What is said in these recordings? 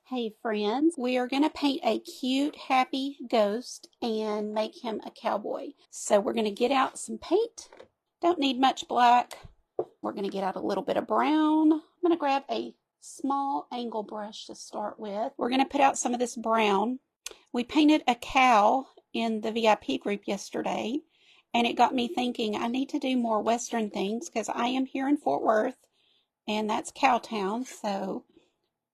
Hey friends, we are going to paint a cute, happy ghost and make him a cowboy. So we're going to get out some paint. Don't need much black. We're going to get out a little bit of brown. I'm going to grab a small angle brush to start with. We're going to put out some of this brown. We painted a cow in the VIP group yesterday, and it got me thinking I need to do more Western things because I am here in Fort Worth, and that's Cowtown, so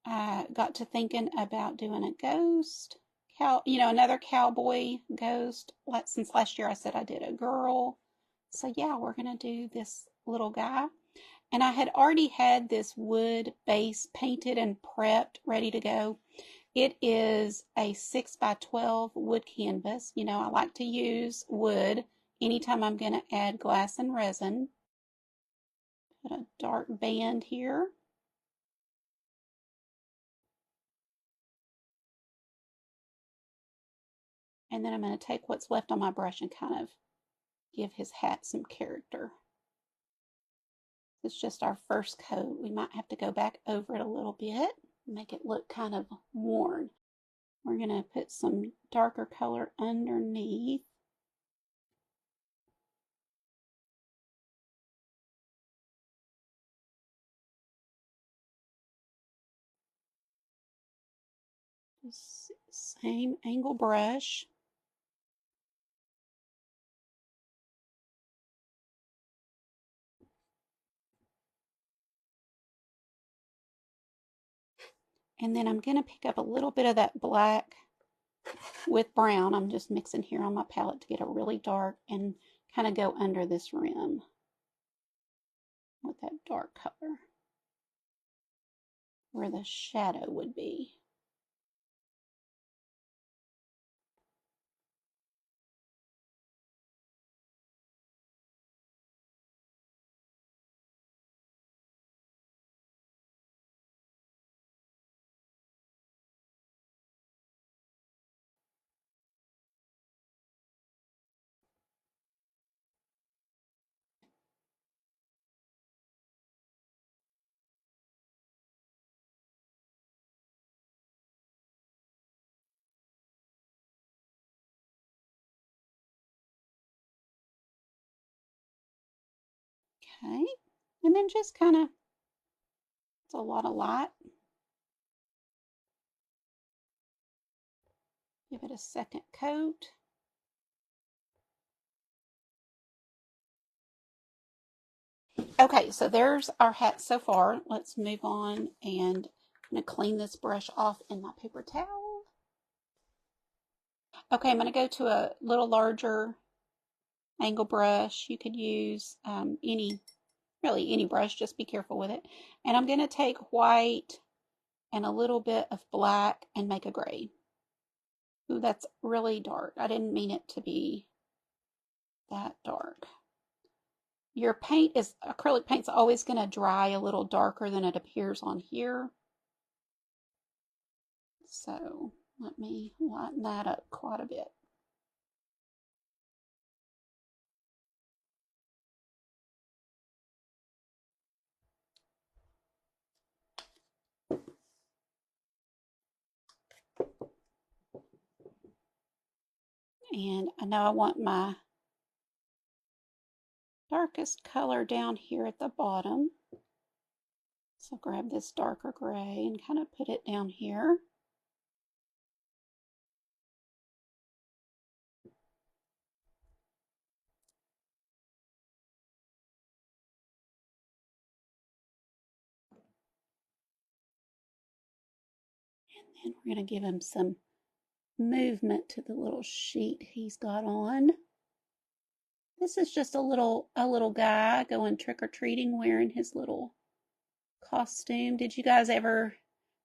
I got to thinking about doing a ghost, another cowboy ghost. Since last year I said I did a girl. So yeah, we're going to do this little guy. And I had already had this wood base painted and prepped, ready to go. It is a 6x12 wood canvas. I like to use wood anytime I'm going to add glass and resin. Put a dark band here. And then I'm going to take what's left on my brush and kind of give his hat some character. It's just our first coat. We might have to go back over it a little bit, make it look kind of worn. We're going to put some darker color underneath. Same angle brush. And then I'm going to pick up a little bit of that black with brown. I'm just mixing here on my palette to get a really dark and kind of go under this rim with that dark color where the shadow would be. Okay, and then just kind of, it's a lot of light. Give it a second coat. Okay, so there's our hat so far. Let's move on, and I'm going to clean this brush off in my paper towel. Okay, I'm going to go to a little larger angle brush. You could use really any brush, just be careful with it. And I'm going to take white and a little bit of black and make a gray. Ooh, that's really dark. I didn't mean it to be that dark. Your acrylic paint's always going to dry a little darker than it appears on here. So let me lighten that up quite a bit. And I know I want my darkest color down here at the bottom. So grab this darker gray and kind of put it down here. And then we're going to give him some movement to the little sheet he's got on. This is just a little guy going trick-or-treating wearing his little costume. Did you guys ever,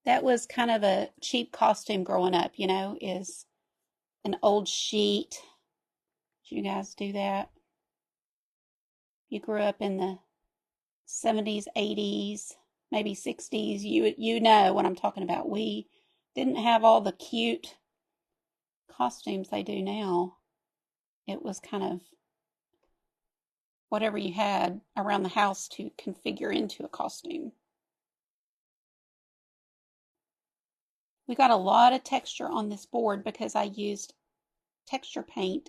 that was kind of a cheap costume growing up, is an old sheet. Did you guys do that? You grew up in the 70s, 80s, maybe 60s, you know what I'm talking about. We didn't have all the cute costumes they do now. It was kind of whatever you had around the house to configure into a costume. We got a lot of texture on this board because I used texture paint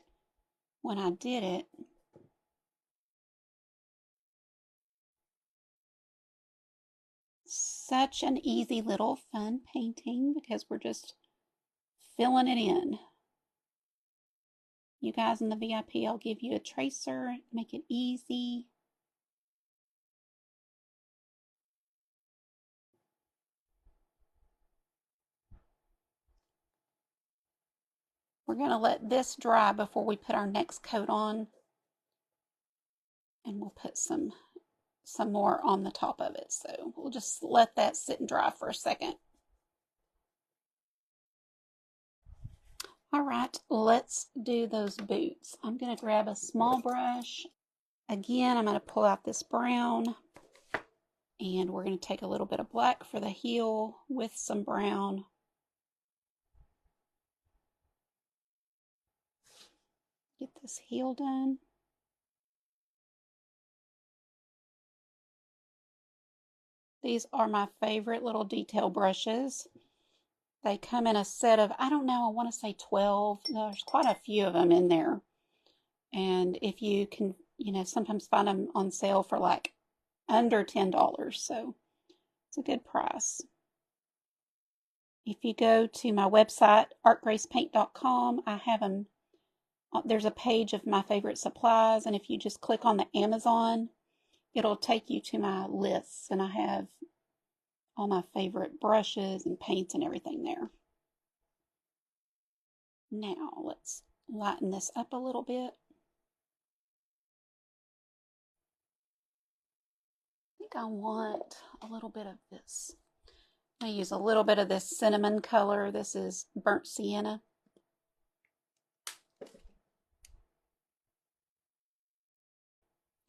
when I did it. Such an easy little fun painting because we're just filling it in. You guys in the VIP, I'll give you a tracer, make it easy. We're going to let this dry before we put our next coat on. And we'll put some more on the top of it. So we'll just let that sit and dry for a second. All right, let's do those boots. I'm going to grab a small brush. Again, I'm going to pull out this brown. And we're going to take a little bit of black for the heel with some brown. Get this heel done. These are my favorite little detail brushes. They come in a set of, I don't know, I want to say 12. There's quite a few of them in there. And if you can, sometimes find them on sale for like under $10. So it's a good price. If you go to my website, artgracepaint.com, I have them. There's a page of my favorite supplies. And if you just click on the Amazon, it'll take you to my lists. And I have all my favorite brushes and paints and everything there. Now let's lighten this up a little bit. I think I want a little bit of this. I use a little bit of this cinnamon color. This is burnt sienna.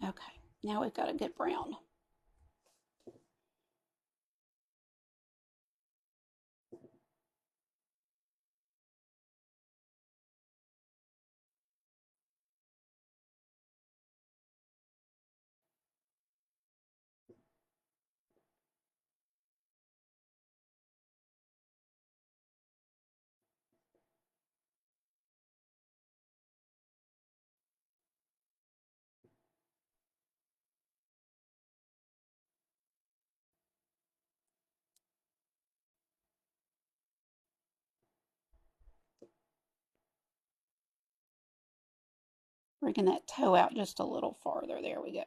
Okay, now we've got a good brown. Bringing that toe out just a little farther. There we go.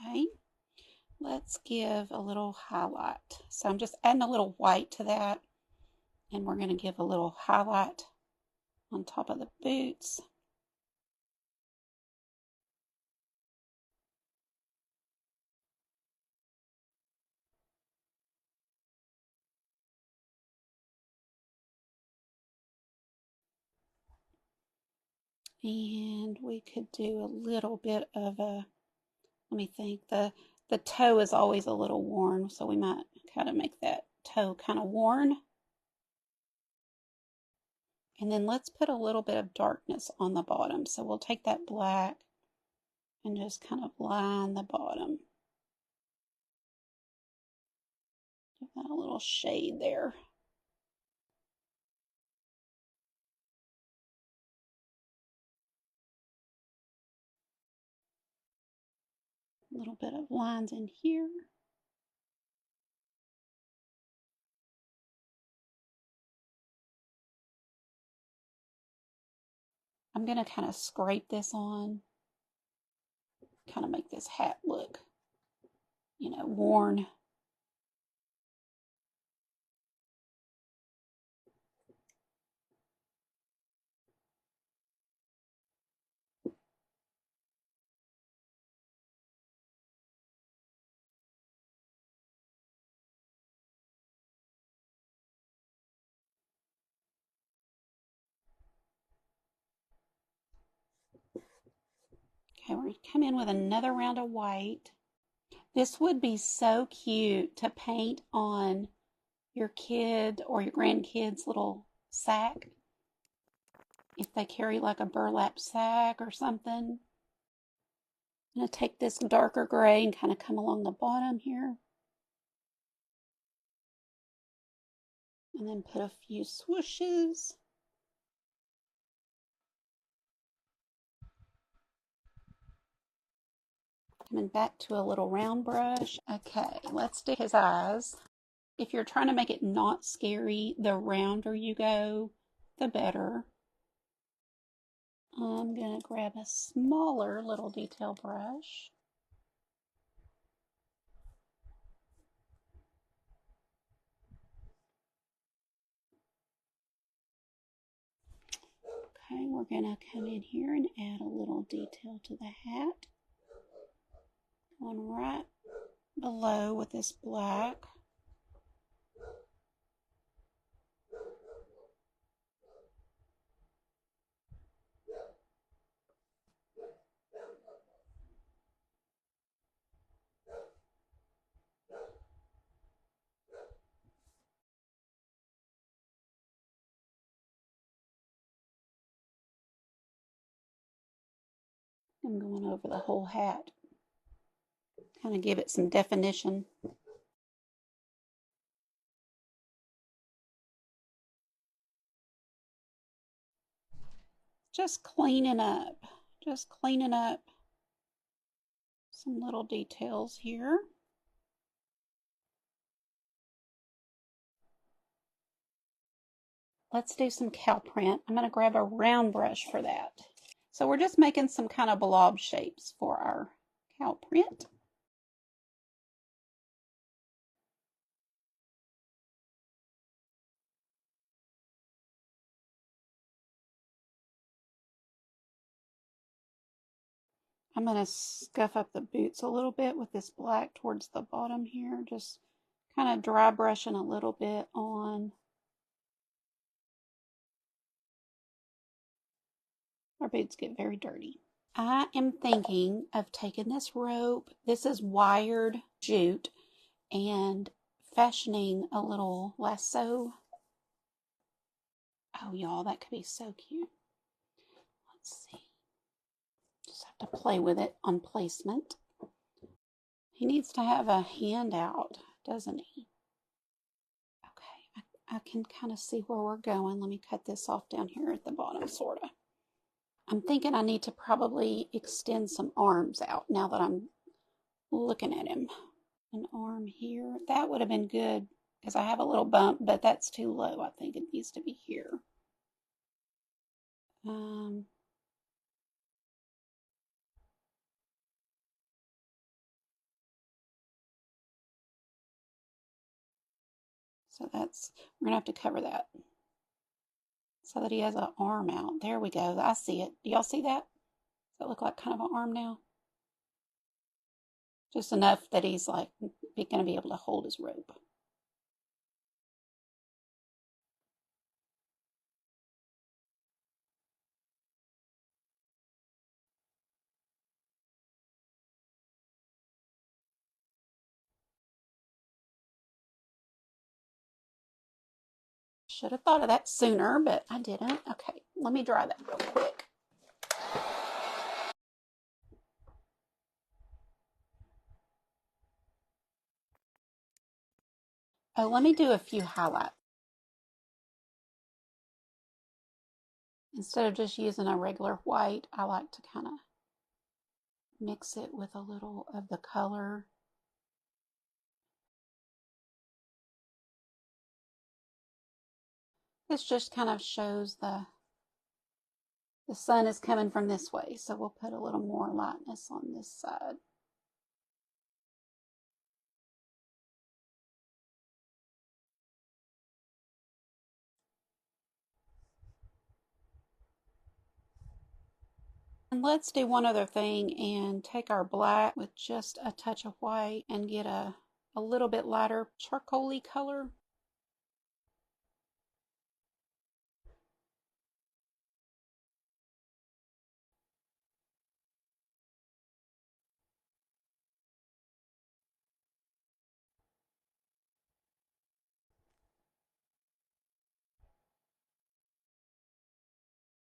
Okay, let's give a little highlight. So I'm just adding a little white to that, and we're going to give a little highlight on top of the boots. And we could do a little bit of a, let me think, the toe is always a little worn, so we might kind of make that toe kind of worn. And then let's put a little bit of darkness on the bottom. So we'll take that black and just kind of line the bottom. Give that a little shade there. A little bit of lines in here. I'm going to kind of scrape this on, kind of make this hat look, worn. Okay, we're going to come in with another round of white. This would be so cute to paint on your kid or your grandkid's little sack. If they carry like a burlap sack or something. I'm going to take this darker gray and kind of come along the bottom here. And then put a few swooshes. Coming back to a little round brush. Okay, let's do his eyes. If you're trying to make it not scary, the rounder you go, the better. I'm going to grab a smaller little detail brush. Okay, we're going to come in here and add a little detail to the hat. Going right below with this black. I'm going over the whole hat. Kind of give it some definition. Just cleaning up. Just cleaning up some little details here. Let's do some cow print. I'm going to grab a round brush for that. So we're just making some kind of blob shapes for our cow print. I'm going to scuff up the boots a little bit with this black towards the bottom here. Just kind of dry brushing a little bit on. Our boots get very dirty. I am thinking of taking this rope. This is wired jute, and fashioning a little lasso. Oh, y'all, that could be so cute. Let's see. Just have to play with it on placement. He needs to have a handout, doesn't he? Okay, I can kind of see where we're going. Let me cut this off down here at the bottom, sort of. I'm thinking I need to probably extend some arms out now that I'm looking at him. An arm here. That would have been good because I have a little bump, but that's too low. I think it needs to be here. So that's, we're gonna have to cover that so that he has an arm out. There we go. I see it. Do y'all see that? Does that look like kind of an arm now? Just enough that he's like gonna be able to hold his rope. Should have thought of that sooner, but I didn't. Okay, let me dry that real quick. Oh, let me do a few highlights. Instead of just using a regular white, I like to kind of mix it with a little of the color. This just kind of shows the sun is coming from this way, so we'll put a little more lightness on this side. And let's do one other thing and take our black with just a touch of white and get a little bit lighter charcoaly color.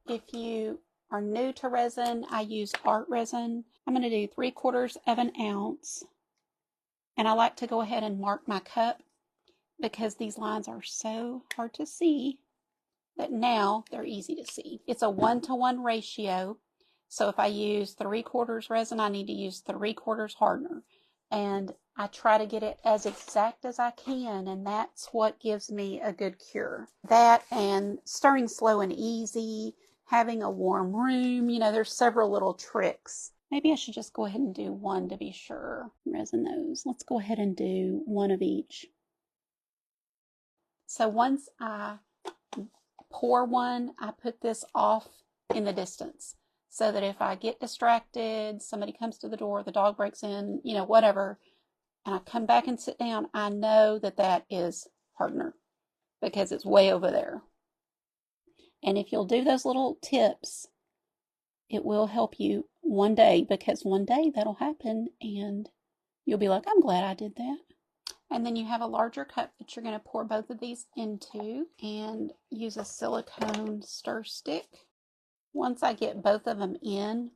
If you are new to resin, I use art resin. I'm going to do 3/4 of an ounce. And I like to go ahead and mark my cup because these lines are so hard to see that now they're easy to see. It's a 1-to-1 ratio. So if I use 3/4 resin, I need to use 3/4 hardener. And I try to get it as exact as I can, and that's what gives me a good cure. That and stirring slow and easy, having a warm room, there's several little tricks. Maybe I should just go ahead and do one to be sure. Resin those. Let's go ahead and do one of each. So once I pour one, I put this off in the distance so that if I get distracted, somebody comes to the door, the dog breaks in, whatever, and I come back and sit down, I know that that is hardener because it's way over there. And if you'll do those little tips, it will help you one day, because one day that'll happen and you'll be like, I'm glad I did that. And then you have a larger cup that you're going to pour both of these into and use a silicone stir stick. Once I get both of them in,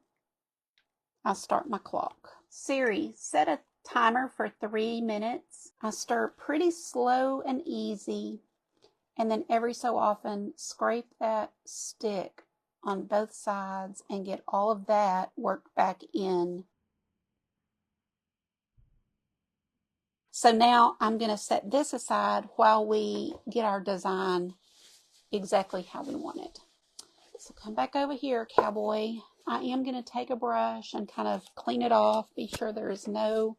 I'll start my clock. Siri, set a timer for 3 minutes. I stir pretty slow and easy, and then every so often scrape that stick on both sides and get all of that worked back in. So now I'm going to set this aside while we get our design exactly how we want it. So come back over here, Cowboy. I am going to take a brush and kind of clean it off. Be sure there is no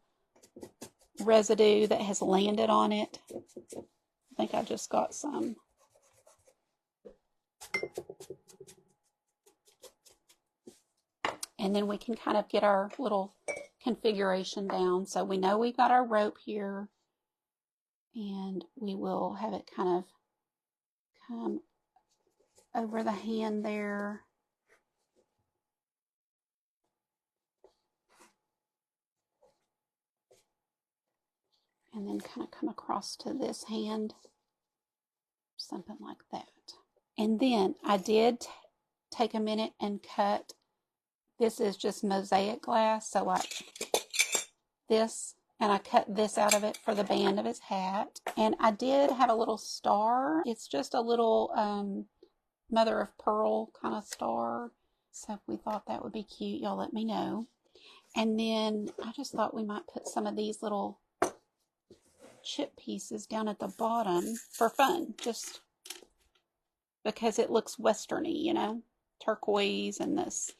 residue that has landed on it. I think I just got some. And then we can kind of get our little configuration down. So we know we've got our rope here, and we will have it kind of come over the hand there. And then kind of come across to this hand, something like that. And then I did take a minute and cut. This is just mosaic glass, so like this, and I cut this out of it for the band of his hat. And I did have a little star. It's just a little mother of pearl kind of star. So if we thought that would be cute, y'all let me know. And then I just thought we might put some of these little chip pieces down at the bottom for fun, just because it looks westerny, turquoise and this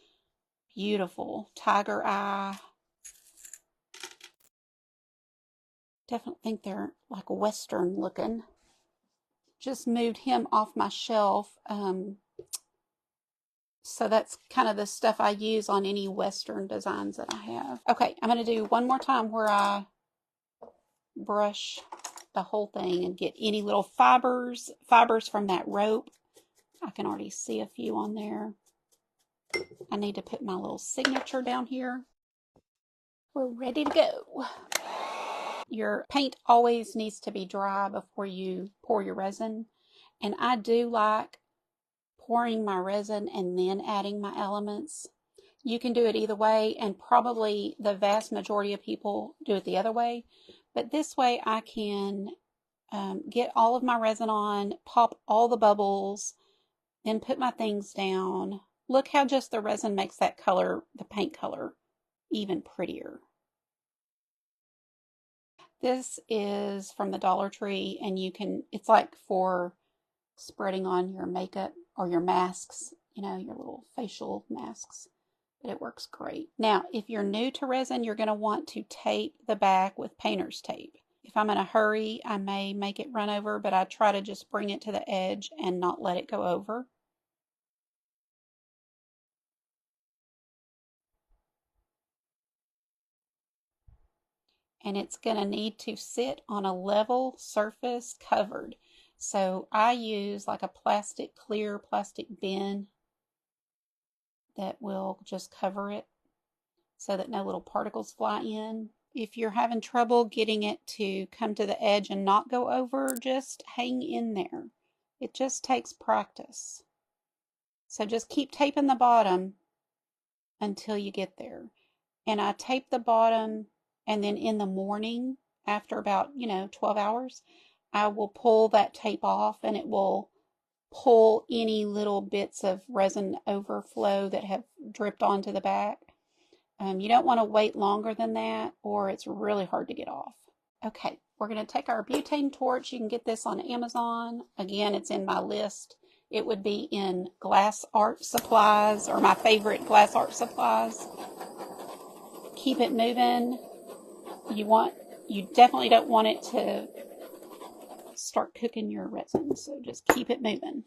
beautiful tiger eye. Definitely think they're like western looking. Just moved him off my shelf. So that's kind of the stuff I use on any western designs that I have. Okay, I'm going to do one more time where I brush the whole thing and get any little fibers from that rope. I can already see a few on there. I need to put my little signature down here. We're ready to go. Your paint always needs to be dry before you pour your resin. And I do like pouring my resin and then adding my elements. You can do it either way, and probably the vast majority of people do it the other way. But this way I can get all of my resin on, pop all the bubbles, then put my things down. Look how just the resin makes that color, the paint color, even prettier. This is from the Dollar Tree, and it's like for spreading on your makeup or your masks, your little facial masks. But it works great. Now, if you're new to resin, you're going to want to tape the back with painter's tape. If I'm in a hurry, I may make it run over, but I try to just bring it to the edge and not let it go over. And it's going to need to sit on a level surface covered. So I use like a clear plastic bin that will just cover it so that no little particles fly in. If you're having trouble getting it to come to the edge and not go over, just hang in there. It just takes practice. So just keep taping the bottom until you get there. And I tape the bottom, and then in the morning, after about, 12 hours, I will pull that tape off, and it will pull any little bits of resin overflow that have dripped onto the back. You don't want to wait longer than that, or it's really hard to get off. Okay, we're going to take our butane torch. You can get this on Amazon. Again, it's in my list. It would be in Glass Art Supplies, or my favorite Glass Art Supplies. Keep it moving. You definitely don't want it to start cooking your resin, so just keep it moving.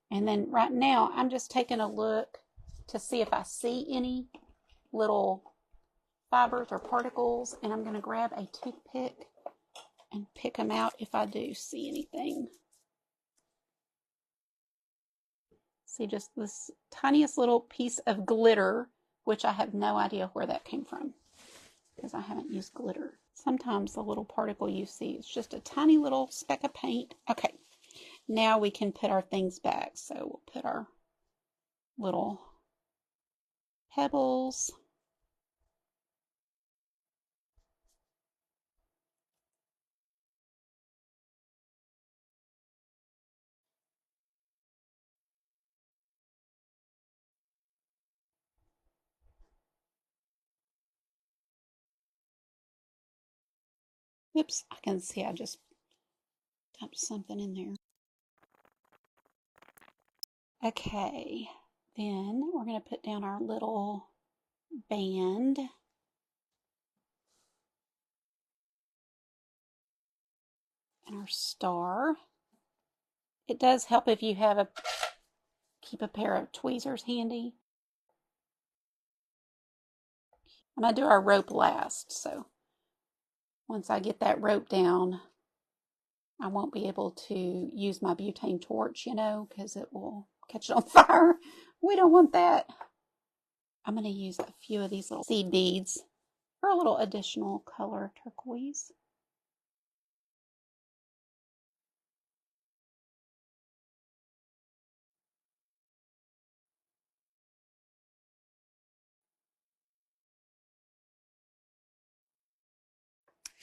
And then right now, I'm just taking a look to see if I see any little fibers or particles, and I'm going to grab a toothpick and pick them out if I do see anything. See just this tiniest little piece of glitter, which I have no idea where that came from because I haven't used glitter. Sometimes the little particle you see is just a tiny little speck of paint. Okay, now we can put our things back. So we'll put our little pebbles. Oops, I can see I just dumped something in there. Okay, then we're going to put down our little band. And our star. It does help if you have keep a pair of tweezers handy. I'm going to do our rope last, so once I get that rope down, I won't be able to use my butane torch, because it will catch it on fire. We don't want that. I'm going to use a few of these little seed beads for a little additional color turquoise.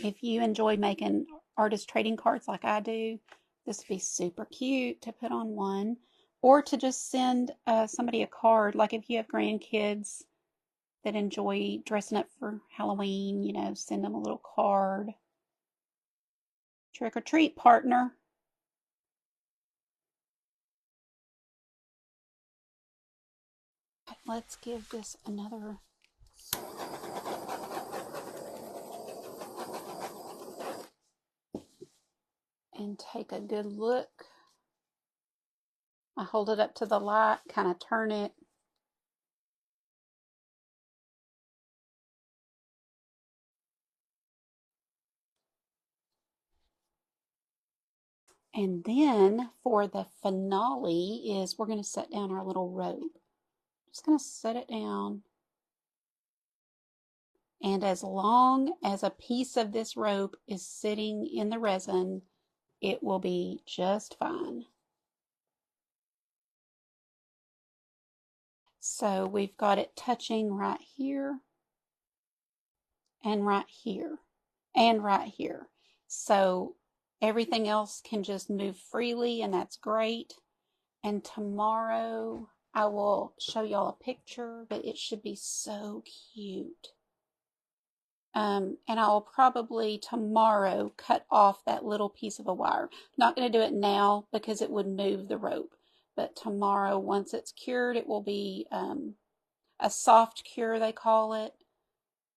If you enjoy making artist trading cards like I do, this would be super cute to put on one, or to just send somebody a card. Like if you have grandkids that enjoy dressing up for Halloween, send them a little card. Trick or treat, partner. Let's give this another and take a good look. I hold it up to the light, kind of turn it. And then for the finale is we're going to set down our little rope. Just going to set it down. And as long as a piece of this rope is sitting in the resin, it will be just fine. So we've got it touching right here and right here and right here. So everything else can just move freely, and that's great. And tomorrow I will show y'all a picture, but it should be so cute. And I'll probably tomorrow cut off that little piece of a wire. Not going to do it now because it would move the rope. But tomorrow, once it's cured, it will be a soft cure, they call it.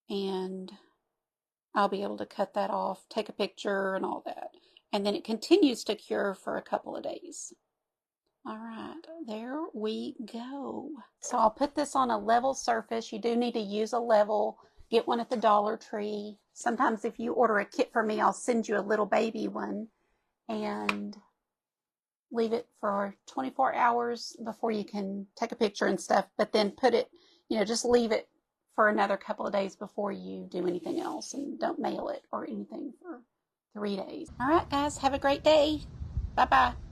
And I'll be able to cut that off, take a picture and all that. And then it continues to cure for a couple of days. All right, there we go. So I'll put this on a level surface. You do need to use a level. Get one at the Dollar Tree. Sometimes if you order a kit from me, I'll send you a little baby one. And leave it for 24 hours before you can take a picture and stuff. But then put it, just leave it for another couple of days before you do anything else. And don't mail it or anything for 3 days. All right, guys, have a great day. Bye-bye.